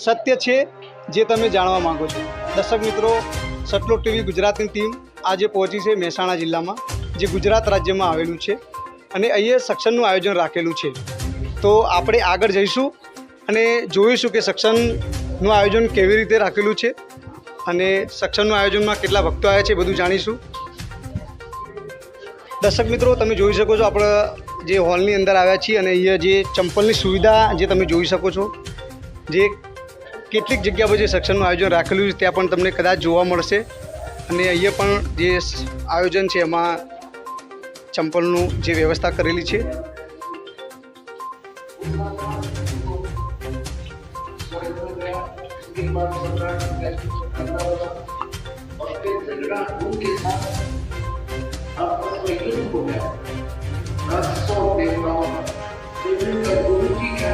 સત્ય છે જે તમે જાણવા માંગો છો। દર્શક મિત્રો, સટલોટ ટીવી ગુજરાતની ટીમ આજે પહોંચી છે મહેસાણા જિલ્લામાં, જે ગુજરાત રાજ્યમાં આવેલું છે, અને અહીંયા સક્ષમનું આયોજન રાખેલું છે। તો આપણે આગળ જઈશું અને જોઈશું કે સક્ષમનું આયોજન કેવી રીતે રાખેલું છે અને સક્ષમનું આયોજનમાં કેટલા ભક્તો આવ્યા છે બધું જાણીશું। દર્શક મિત્રો, તમે જોઈ શકો છો આપણે જે હોલની અંદર આવ્યા છીએ અને અહીંયા જે ચંપલની સુવિધા જે તમે જોઈ શકો છો, જે કેટલીક જગ્યા પર જે સક્ષમનું આયોજન રાખેલું છે ત્યાં પણ તમને કદાચ જોવા મળશે, અને અહીંયા પણ જે આયોજન છે એમાં ચંપલનું જે વ્યવસ્થા કરેલી છે।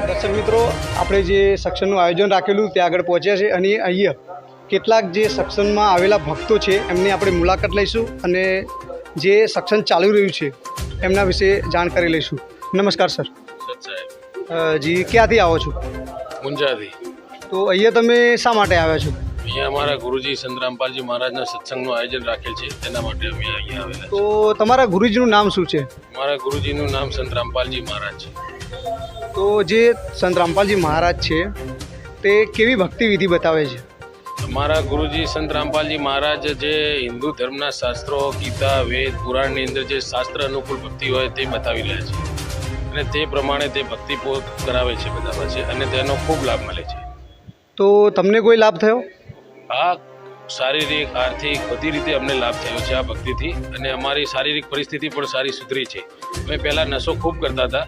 દર્શક મિત્રો, આપણે જે સક્ષમનું આયોજન રાખેલું ત્યાં આગળ પહોંચ્યા છે અને અહીંયા કેટલાક જે સક્ષમમાં આવેલા ભક્તો છે એમની આપણે મુલાકાત લઈશું અને જે સક્ષમ ચાલી રહ્યું છે એમના વિશે જાણકારી લઈશું। નમસ્કાર સર। જી, ક્યાંથી આવો છો? મુંજાથી। તો અહીંયા તમે શા માટે આવ્યા છો? અહીંયા અમારા ગુરુજી સંત રામપાલજી મહારાજના સત્સંગનું આયોજન રાખેલ છે, તેના માટે અમે અહીંયા આવેલા તો તમારા ગુરુજીનું નામ શું છે? મારા ગુરુજીનું નામ સંત રામપાલજી મહારાજ છે। તો જે સંત રામપાલજી મહારાજ છે તે કેવી ભક્તિ વિધિ બતાવે છે? અમારા ગુરુજી સંત રામપાલજી મહારાજ જે હિન્દુ ધર્મના શાસ્ત્રો, ગીતા, વેદ, પુરાણની અંદર જે શાસ્ત્ર અનુકૂળ ભક્તિ હોય તે બતાવી રહ્યા છે, અને તે પ્રમાણે તે ભક્તિ કરાવે છે બધા પાસે, અને તેનો ખૂબ લાભ મળે છે। તો તમને કોઈ લાભ થયો? આ શારીરિક, આર્થિક બધી રીતે અમને લાભ થયો છે આ ભક્તિથી, અને અમારી શારીરિક પરિસ્થિતિ પણ સારી સુધરી છે। અમે પહેલાં નશો ખૂબ કરતા હતા,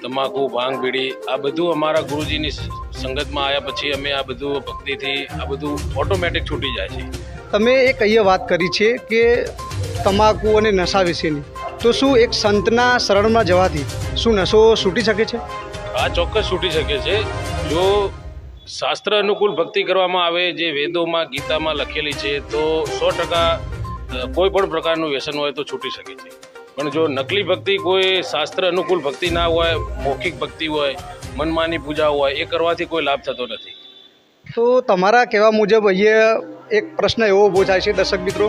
તમાકુ, ભાંગ, બીડી, આ બધું અમારા ગુરુજીની સંગતમાં આવ્યા પછી અમે આ બધું ભક્તિથી આ બધું ઓટોમેટિક છૂટી જાય છે। તમે એક અહીંયા વાત કરી છે કે તમાકુ અને નશા વિશેની, તો શું એક સંતના શરણમાં જવાથી શું નશો છૂટી શકે છે? આ ચોક્કસ છૂટી શકે છે, જો શાસ્ત્ર અનુકૂળ ભક્તિ કરવામાં આવે, જે વેદોમાં, ગીતામાં લખેલી છે, તો 100% કોઈ પણ પ્રકારનું વ્યસન હોય તો છૂટી શકે છે। પણ જો નકલી ભક્તિ, કોઈ શાસ્ત્ર અનુકૂળ ભક્તિ ના હોય, મૌખિક ભક્તિ હોય, મનમાની પૂજા હોય, એ કરવાથી કોઈ લાભ થતો નથી। તો તમારા કહેવા મુજબ અહીંયા એક પ્રશ્ન એવો ઊભો થાય છે દર્શક મિત્રો,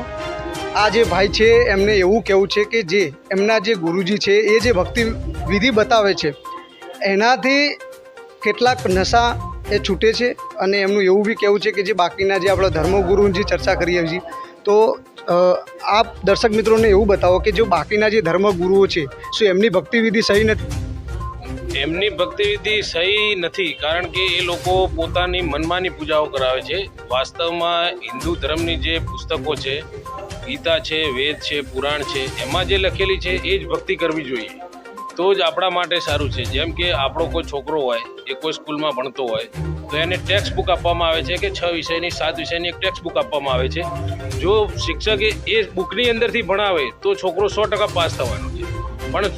આ જે ભાઈ છે એમને એવું કહેવું છે કે જે એમના જે ગુરુજી છે એ જે ભક્તિ વિધિ બતાવે છે એનાથી કેટલાક નશા એ છૂટે છે, અને એમનું એવું બી કહેવું છે કે જે બાકીના જે આપણા ધર્મગુરુની ચર્ચા કરીએ છીએ, તો આપ દર્શક મિત્રોને એવું બતાવો કે જો બાકીના જે ધર્મગુરુઓ છે શું એમની ભક્તિ વિધિ સહી નથી? એમની ભક્તિ વિધિ સહી નથી, કારણ કે એ લોકો પોતાની મનમાની પૂજાઓ કરાવે છે। વાસ્તવમાં હિન્દુ ધર્મની જે પુસ્તકો છે, ગીતા છે, વેદ છે, પુરાણ છે, એમાં જે લખેલી છે એ જ ભક્તિ કરવી જોઈએ, તો જ આપણા માટે સારું છે। જેમ કે આપણો કોઈ છોકરો હોય, એ કોઈ સ્કૂલમાં ભણતો હોય તો એને ટેક્સ્ટ બુક આપવામાં આવે છે કે 6 વિષયની, 7 વિષયની એક ટેક્સ્ટ બુક આપવામાં આવે છે। જો શિક્ષકે એ બુકની અંદરથી ભણાવે તો છોકરો 100% પાસ થવાનો છે, પણ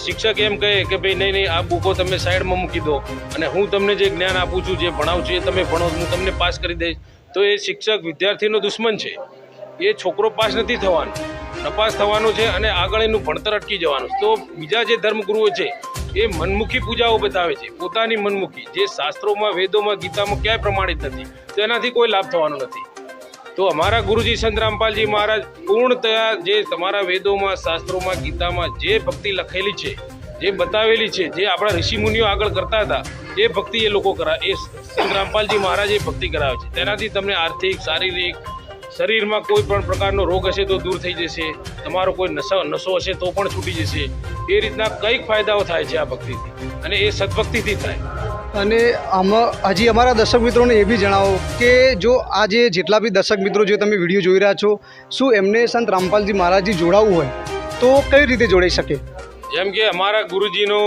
શિક્ષક એમ કહે કે ભાઈ નહીં, આ બુકો તમે સાઈડમાં મૂકી દો અને હું તમને જે જ્ઞાન આપું છું, જે ભણાવું છું એ તમે ભણો, હું તમને પાસ કરી દઈશ, તો એ શિક્ષક વિદ્યાર્થીનો દુશ્મન છે। એ છોકરો પાસ નથી થવાનો, નપાસ થવાનો છે, અને આગળ એનું ભણતર અટકી જવાનું। તો બીજા જે ધર્મગુરુઓ છે એ મનમુખી પૂજાઓ બતાવે છે, પોતાની મનમુખી, જે શાસ્ત્રોમાં, વેદોમાં, ગીતામાં ક્યાંય પ્રમાણિત નથી, તો એનાથી કોઈ લાભ થવાનો નથી। તો અમારા ગુરુજી સંત રામપાલજી મહારાજ પૂર્ણતયા જે તમારા વેદોમાં, શાસ્ત્રોમાં, ગીતામાં જે ભક્તિ લખેલી છે, જે બતાવેલી છે, જે આપણા ઋષિમુનિઓ આગળ કરતા હતા એ ભક્તિ એ લોકો એ સંત રામપાલજી મહારાજ એ ભક્તિ કરાવે છે। તેનાથી તમને આર્થિક, શારીરિક, શરીરમાં કોઈ પણ પ્રકારનો રોગ હશે તો દૂર થઈ જશે, તમારો કોઈ નશો હશે તો પણ છૂટી જશે। એ રીતના કંઈક ફાયદાઓ થાય છે આ ભક્તિથી, અને એ સદભક્તિથી થાય। અને આમાં હજી અમારા દર્શક મિત્રોને એ બી જણાવો કે જો આ જેટલા બી દર્શક મિત્રો જે તમે વિડીયો જોઈ રહ્યા છો, શું એમને સંત રામપાલજી મહારાજજી જોડાવવું હોય તો કઈ રીતે જોડાઈ શકે? જેમ કે અમારા ગુરુજીનો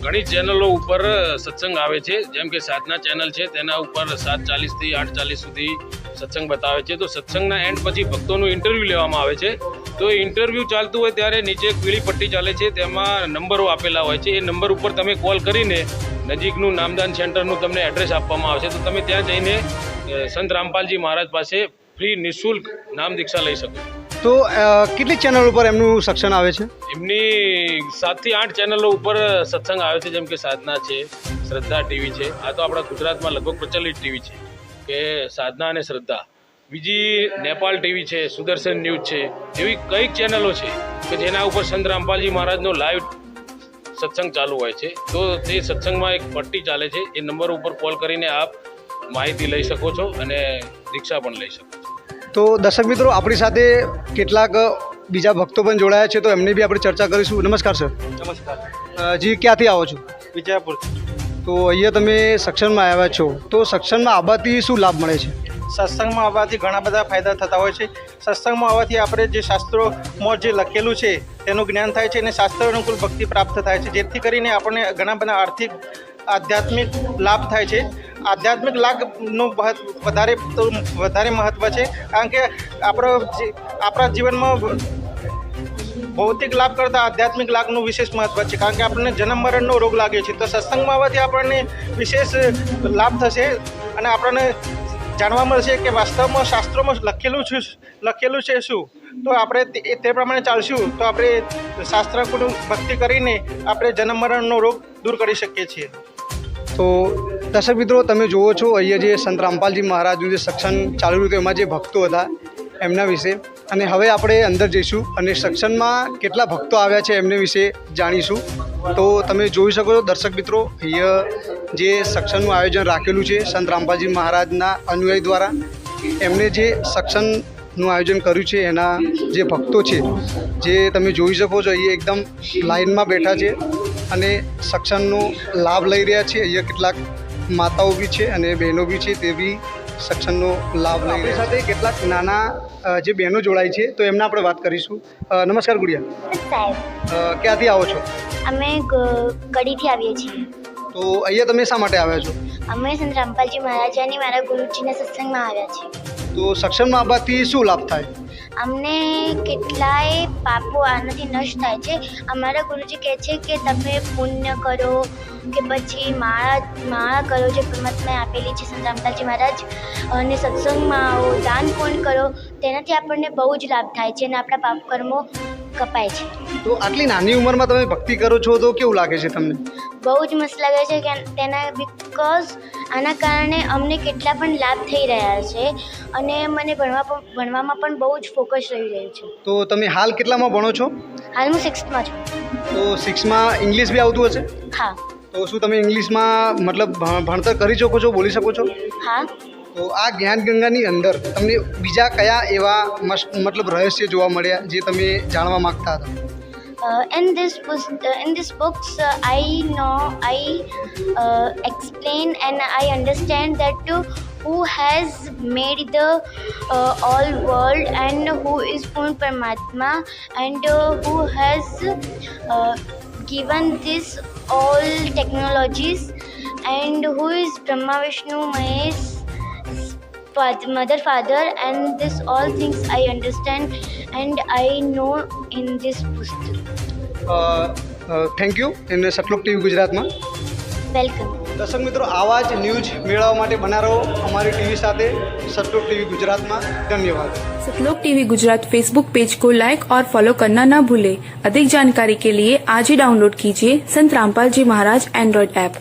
ઘણી ચેનલો ઉપર સત્સંગ આવે છે, જેમ કે સાધના ચેનલ છે, તેના ઉપર 7:40 થી 8:40 સુધી સત્સંગ બતાવે છે। તો સત્સંગના એન્ડ પછી ભક્તોનું ઇન્ટરવ્યૂ લેવામાં આવે છે, તો એ ઇન્ટરવ્યૂ ચાલતું હોય ત્યારે નીચે એક પીળી પટ્ટી ચાલે છે, તેમાં નંબરો આપેલા હોય છે। એ નંબર ઉપર તમે કોલ કરીને નજીકનું નામદાન સેન્ટરનું તમને એડ્રેસ આપવામાં આવશે, તો તમે ત્યાં જઈને સંત રામપાલજી મહારાજ પાસે ફ્રી નિઃશુલ્ક નામ દીક્ષા લઈ શકો। તો કેટલી ચેનલ ઉપર એમનું સત્સંગ આવે છે? એમની 7 થી 8 ચેનલો ઉપર સત્સંગ આવે છે, જેમ કે સાધના છે, શ્રદ્ધા ટીવી છે. આ તો આપણા ગુજરાતમાં લગભગ પ્રચલિત ટીવી છે કે સાધના અને શ્રદ્ધા. બીજી નેપાળ ટીવી છે, સુદર્શન ન્યૂઝ છે, એવી કઈક ચેનલો છે કે જેના ઉપર સંત રામપાલજી મહારાજનો લાઈવ સત્સંગ ચાલુ હોય છે. તો તે સત્સંગમાં એક પટ્ટી ચાલે છે, એ નંબર ઉપર કોલ કરીને આપ માહિતી લઈ શકો છો અને દીક્ષા પણ લઈ શકો છો. તો દર્શક મિત્રો, આપણી સાથે કેટલાક બીજા ભક્તો પણ જોડાયા છે, તો એમની બી આપણે ચર્ચા કરીશું. નમસ્કાર સર. નમસ્કાર. જી, ક્યાંથી આવો છો? વિજયપુર. તો અહીંયા તમે સત્સંગમાં આવ્યા છો, તો સત્સંગમાં આવવાથી શું લાભ મળે છે? સત્સંગમાં આવવાથી ઘણા બધા ફાયદા થતા હોય છે. સત્સંગમાં આવવાથી આપણે જે શાસ્ત્રોમાં જે લખેલું છે તેનું જ્ઞાન થાય છે અને શાસ્ત્ર અનુકૂળ ભક્તિ પ્રાપ્ત થાય છે, જેથી કરીને આપણને ઘણા બધા આર્થિક આધ્યાત્મિક લાભ થાય છે. આધ્યાત્મિક લાભનું વધારે મહત્ત્વ છે, કારણ કે આપણા જીવનમાં ભૌતિક લાભ કરતાં આધ્યાત્મિક લાભનું વિશેષ મહત્ત્વ છે, કારણ કે આપણને જન્મ મરણનો રોગ લાગે છે. તો સત્સંગમાં આવવાથી આપણને વિશેષ લાભ થશે અને આપણને જાણવા મળશે કે વાસ્તવમાં શાસ્ત્રોમાં લખેલું છે શું. તો આપણે તે પ્રમાણે ચાલશું તો આપણે શાસ્ત્રકુળ ભક્તિ કરીને આપણે જન્મ મરણનો રોગ દૂર કરી શકીએ છીએ. તો દર્શક મિત્રો, તમે જુઓ છો અહીંયા જે સંત રામપાલજી મહારાજનું જે સત્સંગ ચાલુ રહ્યું હતું એમાં જે ભક્તો હતા એમના વિશે, અને હવે આપણે અંદર જઈશું અને સત્સંગમાં કેટલા ભક્તો આવ્યા છે એમને વિશે જાણીશું. તો તમે જોઈ શકો છો દર્શક મિત્રો, અહીંયા જે સત્સંગનું આયોજન રાખેલું છે સંત રામપાલજી મહારાજના અનુયાયી દ્વારા, એમને જે સત્સંગનું આયોજન કર્યું છે એના જે ભક્તો છે, જે તમે જોઈ શકો છો અહીંયા એકદમ લાઇનમાં બેઠા છે અને સત્સંગનો લાભ લઈ રહ્યા છે. અહીંયા કેટલાક માતાઓ બી છે અને બહેનો બી છે, તે બી સત્સંગનો લાભ લઈ રહ્યા સાથે કેટલાક નાના જે બહેનો જોડાય છે, તો એમને આપણે વાત કરીશું. નમસ્કાર ગુડિયા. સાહેબ, ક્યાંથી આવો છો? અમે કડીથી આવીએ છીએ. તો અહીંયા તમે શા માટે આવ્યા છો? અમે સંત રામપાલજી મહારાજ અને મારા ગુરુજીના સત્સંગમાં આવ્યા છીએ. તો સત્સંગમાં આવવાથી શું લાભ થાય? અમને કેટલાય પાપો આનાથી નષ્ટ થાય છે. અમારા ગુરુજી કહે છે કે તમે પુણ્ય કરો કે પછી માળા કરો જે પરમાત્માએ આપેલી છે સંત રામપાલજી મહારાજ, અને સત્સંગમાં આવો, દાન પુણ્ય કરો, તેનાથી આપણને બહુ જ લાભ થાય છે અને આપણા પાપ કર્મો કપાય છે. તો આટલી નાની ઉંમરમાં તમે ભક્તિ કરો છો તો કેવું લાગે છે તમને? બહુ જ મસ્ત લાગે છે કે તેના બિકોઝ આના કારણે અમને કેટલા પણ લાભ થઈ રહ્યા છે અને મને ભણવામાં પણ બહુ જ ફોકસ રહી રહ્યું છે. તો તમે હાલ કેટલામાં ભણો છો? હાલ હું 6th માં છું. તો 6માં ઇંગ્લિશ બી આવતું હશે? હા. તો શું તમે ઇંગ્લિશમાં મતલબ ભણતર કરી શકો છો, બોલી શકો છો? હા. તો આ જ્ઞાન ગંગાની અંદર તમને બીજા કયા એવા મતલબ રહસ્ય જોવા મળ્યા જે તમે જાણવા માંગતા હતા? In this books I explain and I understand that who has made the all world and who is Purna Paramatma and who has given this all technologies and who is Brahma Vishnu Mahesh mother father, and this all things I understand and I know in this pustak. Thank you. એને સતલોક TV ગુજરાતમાં welcome. દર્શક મિત્રો, આવા જ news મેળવવા માટે બના રહો અમારી ટીવી સાથે, સતલોક ટીવી ગુજરાતમાં. ધન્યવાદ. सतलोक टीवी गुजरात फेसबुक पेज को लाइक और फॉलो करना न भूलें। अधिक जानकारी के लिए आज ही डाउनलोड कीजिए संत रामपाल जी महाराज एंड्रॉइड ऐप।